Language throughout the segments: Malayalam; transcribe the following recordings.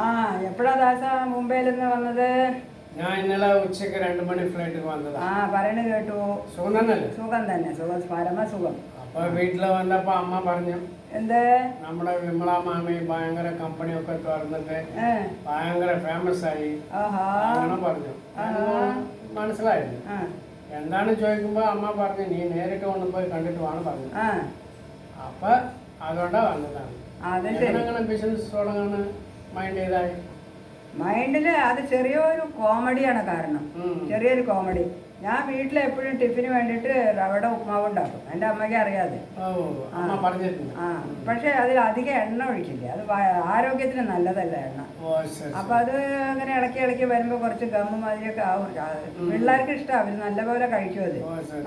ആ എപ്പോഴാ ദാസ മുംബൈയിൽ നിന്ന് വന്നത്? ഞാൻ ഇന്നലെ ഉച്ചയ്ക്ക് 2 മണി ഫ്ലൈറ്റ് വന്നതാ. ആ പറയണ കേട്ടു. സുഖം തന്നെയല്ലേ? സുഖം തന്നെ, സുഖം, പരമസുഖം. അപ്പൊ വീട്ടില് വന്നപ്പോ അമ്മ പറഞ്ഞു, എന്ത് നമ്മുടെ വിമള മാമി ഭയങ്കര കമ്പനിയൊക്കെ തുറന്നിട്ട് ഭയങ്കര ഫേമസ് ആയി അങ്ങനെ പറഞ്ഞു. മനസ്സിലായില്ല. എന്താണ് ചോദിക്കുമ്പോ അമ്മ പറഞ്ഞു, നീ നേരിട്ട് കൊണ്ടുപോയി കണ്ടിട്ട് വേണം പറഞ്ഞു. അപ്പൊ അതുകൊണ്ടാ വന്നതാണ്. അങ്ങനെ ബിസിനസ് തുടങ്ങാണ് മൈൻഡ് ചെയ്തായി. മൈൻഡില് അത് ചെറിയൊരു കോമഡിയാണ്. കാരണം ചെറിയൊരു കോമഡി. ഞാൻ വീട്ടിൽ എപ്പോഴും ടിഫിന് വേണ്ടിയിട്ട് റവയുടെ ഉപ്മാവ് ഉണ്ടാക്കും. എൻ്റെ അമ്മയ്ക്ക് അറിയാതെ. പക്ഷെ അതിൽ അധികം എണ്ണ ഒഴിക്കില്ല. അത് ആരോഗ്യത്തിന് നല്ലതല്ല എണ്ണ. അപ്പൊ അത് അങ്ങനെ ഇളക്കി ഇളക്കി വരുമ്പോ കുറച്ച് ഗമ്മ് മാതിരിയൊക്കെ ആവും. പിള്ളേർക്ക് ഇഷ്ടമാണ്, അവര് നല്ലപോലെ കഴിക്കും. അത്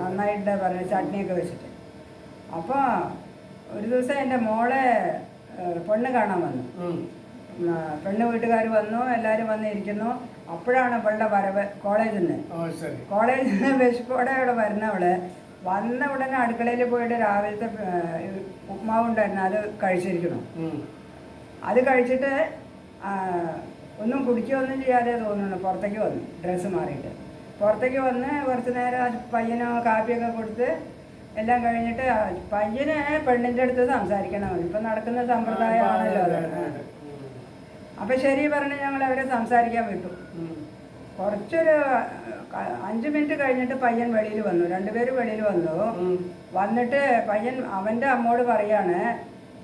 നന്നായിട്ട് പറഞ്ഞ ചട്നിയൊക്കെ വെച്ചിട്ട്. അപ്പൊ ഒരു ദിവസം എൻ്റെ മോളെ പെണ്ണ് കാണാൻ വന്നു. പെണ്ണ് വീട്ടുകാർ വന്നു, എല്ലാവരും വന്നിരിക്കുന്നു. അപ്പോഴാണ് അവളുടെ വരവ് കോളേജിൽ നിന്ന് വിശപ്പോടെ അവിടെ വരുന്നവള്. വന്ന ഉടനെ അടുക്കളയിൽ പോയിട്ട് രാവിലത്തെ ഉപ്മാവ് ഉണ്ടായിരുന്നു, അത് കഴിച്ചിരിക്കണം. അത് കഴിച്ചിട്ട് ഒന്നും കുടിക്കുകയൊന്നും ചെയ്യാതെ തോന്നുന്നു പുറത്തേക്ക് വന്നു. ഡ്രസ്സ് മാറിയിട്ട് പുറത്തേക്ക് വന്ന് കുറച്ച് നേരം പയ്യനോ കാപ്പിയൊക്കെ കൊടുത്ത് എല്ലാം കഴിഞ്ഞിട്ട് പയ്യന് പെണ്ണിൻ്റെ അടുത്ത് സംസാരിക്കണം. ഇപ്പം നടക്കുന്ന സമ്പ്രദായമാണല്ലോ അത്. അപ്പം ശരി പറഞ്ഞ് ഞങ്ങൾ അവരെ സംസാരിക്കാൻ വിട്ടു. കുറച്ചൊരു 5 മിനിറ്റ് കഴിഞ്ഞിട്ട് പയ്യൻ വെളിയിൽ വന്നു. 2 പേര് വെളിയിൽ വന്നു. വന്നിട്ട് പയ്യൻ അവൻ്റെ അമ്മോട് പറയാണ്,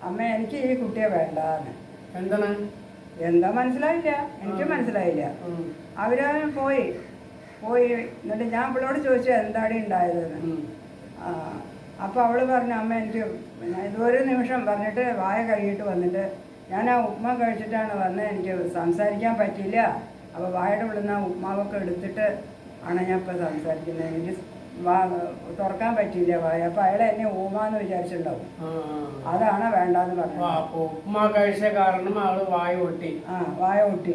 അമ്മ എനിക്ക് ഈ കുട്ടിയെ വേണ്ടാന്ന്. എന്താ മനസ്സിലായില്ല, എനിക്ക് മനസ്സിലായില്ല. അവര് പോയി എന്നിട്ട് ഞാൻ അവളോട് ചോദിച്ചു എന്താടി ഉണ്ടായതെന്ന്. അപ്പോൾ അവള് പറഞ്ഞു, അമ്മ എനിക്ക് ഇതൊരു നിമിഷം പറഞ്ഞിട്ട് വായ കഴുകിയിട്ട് വന്നിട്ട് ഞാൻ ആ ഉപ്മാ കഴിച്ചിട്ടാണ് വന്നത്, എനിക്ക് സംസാരിക്കാൻ പറ്റിയില്ല. അപ്പോൾ വായുടെ ഉള്ളിൽ നിന്ന് ഉപ്മാവൊക്കെ എടുത്തിട്ട് ആണ് ഞാൻ ഇപ്പോൾ സംസാരിക്കുന്നത്. എനിക്ക് തുറക്കാൻ പറ്റിയില്ല വായ. അപ്പോൾ അയാൾ എന്നെ ഊമാന്ന് വിചാരിച്ചിട്ടുണ്ടാവും. അതാണ് വേണ്ടാന്ന് പറഞ്ഞത്. വായ ഒട്ടി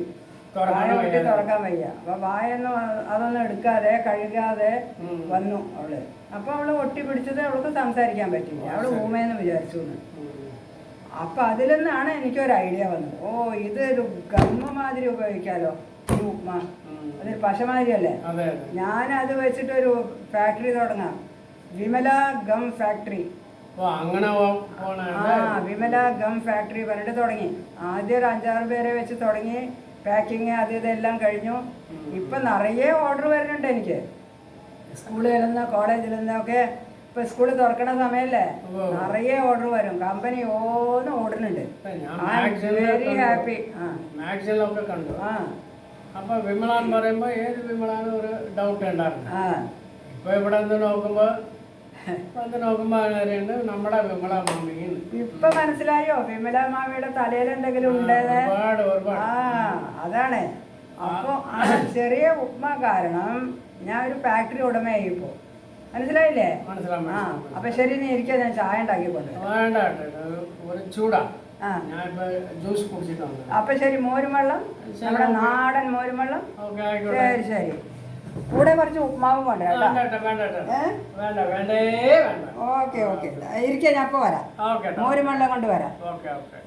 തുറക്കാൻ വയ്യ. അപ്പൊ വായൊന്നും അതൊന്നും എടുക്കാതെ കഴുകാതെ വന്നു അവള്. അപ്പൊ അവള് ഒട്ടി പിടിച്ചത് അവൾക്ക് സംസാരിക്കാൻ പറ്റില്ല. അവള് ഊമയെന്ന് വിചാരിച്ചു. അപ്പൊ അതിൽ നിന്നാണ് എനിക്കൊരു ഐഡിയ വന്നത്. ഓ, ഇതൊരു ഗമ്മ മാതിരി ഉപയോഗിക്കാലോ ഈ ഉപ്മാ. അതൊരു പശമാതിരി അല്ലേ? ഞാനത് വെച്ചിട്ടൊരു ഫാക്ടറി തുടങ്ങാം, Vimala gum factory. Vimala gum factory പറഞ്ഞിട്ട് തുടങ്ങി. ആദ്യം ഒരു 5-6 പേരെ വെച്ച് തുടങ്ങി. പാക്കിങ് അത് ഇതെല്ലാം കഴിഞ്ഞു. ഇപ്പൊ നിറയെ ഓർഡർ വരുന്നുണ്ട് എനിക്ക്. സ്കൂളിൽ നിന്ന് കോളേജിൽ നിന്നൊക്കെ. ഇപ്പൊ സ്കൂള് തുറക്കണ സമയല്ലേ, നിറയെ ഓർഡർ വരും. കമ്പനി ഓന്ന് ഓടുന്നുണ്ട്. Very happy. അപ്പൊ വിമളാന്ന് പറയുമ്പോ ഏത് വിമളാന്ന് ഒരു ഡൗട്ട് ഉണ്ടായിരുന്നു. ഇപ്പൊ ഇവിടെ നോക്കുമ്പോ നമ്മുടെ വിമല മാമി. ഇപ്പൊ മനസ്സിലായോ വിമല മാമിയുടെ തലയിൽ എന്തെങ്കിലും ഉണ്ടേന്ന്? അതാണ്. അപ്പൊ ആ ചെറിയ ഉപ്മ കാരണം ഞാൻ ഒരു ഫാക്ടറി ഉടമയായി ഇപ്പോ. മനസ്സിലായില്ലേ? അപ്പൊ ശരി, നീ ഇരിക്കാ, ഞാൻ ചായ ഉണ്ടാക്കിക്കൊണ്ട്. അപ്പൊ ശരി, മോരും വെള്ളം, നമ്മുടെ നാടൻ മോരും വെള്ളം. ശരി ശരി, കൂടെ കുറച്ച് ഉപ്മാവും വേണ്ട കേട്ടോ. ഓക്കെ ഓക്കെ, ഇരിക്കാ, ഞാൻ അപ്പൊ വരാം. മോരും വെള്ളം കൊണ്ട് വരാം.